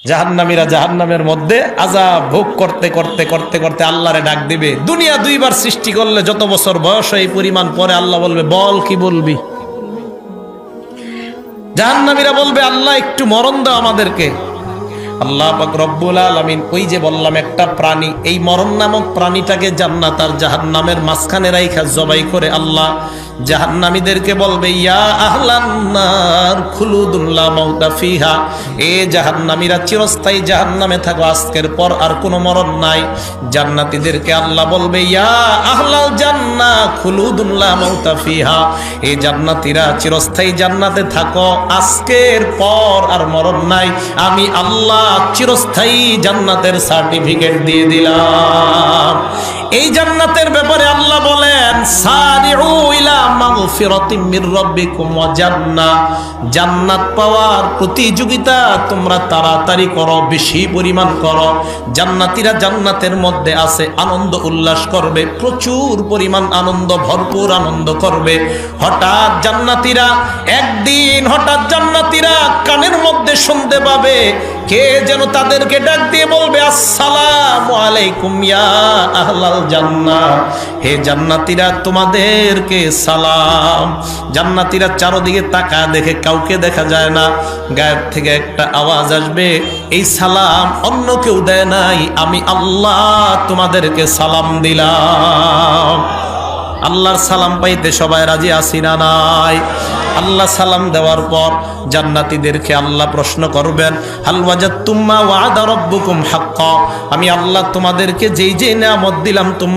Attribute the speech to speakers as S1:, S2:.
S1: জাহান্নামীরা জাহান্নামের মধ্যে আযাব ভোগ করতে করতে করতে করতে আল্লাহরে ডাক দিবে। দুনিয়া দুইবার সৃষ্টি করলে যত বছর বয়স হয় এই পরিমাণ, পরে আল্লাহ বলবে বল কি বলবি। জাহান্নামীরা বলবে আল্লাহ একটু মরণ দাও আমাদেরকে। আল্লাহ পাক রব্বুল আলামিন ওই যে বললাম একটা প্রাণী, এই মরণ নামক প্রাণীটাকে জান্নাত আর জাহান্নামের মাঝখানে রাইখা জবাই করে আল্লাহ জাহান্নামীদেরকে বলবে ইয়া আহলান নার খুলুদুন লা মাউতা ফিহা, এ জাহান্নামীরা চিরস্থায়ী জাহান্নামে থাকো, আজকের পর আর কোনো মরণ নাই। জান্নাতীদেরকে আল্লাহ বলবে ইয়া আহলাল জান্নাহ খুলুদুন লা মাউতা ফিহা, এ জান্নাতীরা চিরস্থায়ী জান্নাতে থাকো, আজকের পর আর মরণ নাই। আমি আল্লাহ চিরস্থায়ী জান্নাতের সার্টিফিকেট দিয়ে দিলাম। এই জান্নাতের ব্যাপারে আল্লাহ বলেন সারিউ ইলা মাগফিরাতিম মির রাব্বিকুম ওয়া জান্নাহ, জান্নাত পাওয়ার প্রতিযোগিতা তোমরা তাড়াতাড়ি করো, বেশি পরিমাণ করো। জান্নাতীরা জান্নাতের মধ্যে আছে, আনন্দ উল্লাস করবে, প্রচুর পরিমাণ আনন্দ, ভরপুর আনন্দ করবে। হঠাৎ জান্নাতীরা একদিন জান্নাতীরা কানের মধ্যে শুনতে পাবে কে যেন তাদেরকে ডাক দিয়ে বলবে আসসালামু আলাইকুম ইয়া আহলাল জান্নাহ, হে জান্নাতীরা তোমাদেরকে সালাম। জান্নাতীরা চারদিকে তাকায় দেখে কাউকে দেখা যায় না, গায়েব থেকে একটা আওয়াজ আসবে, এই সালাম অন্য কেউ দেয় নাই, আমি আল্লাহ তোমাদেরকে সালাম দিলাম। আল্লাহর সালাম পাইতে সবাই রাজি আছি না নাই? আল্লাহ সালাম দেওয়ার পর জান্নাতীদেরকে আল্লাহ প্রশ্ন করবেন হাল ওয়াজাদতুম মা ওয়া'আদা রাব্বুকুম হাক্কা, আমি আল্লাহ তোমাদেরকে যেই যেই নিয়ামত দিলাম তোমরা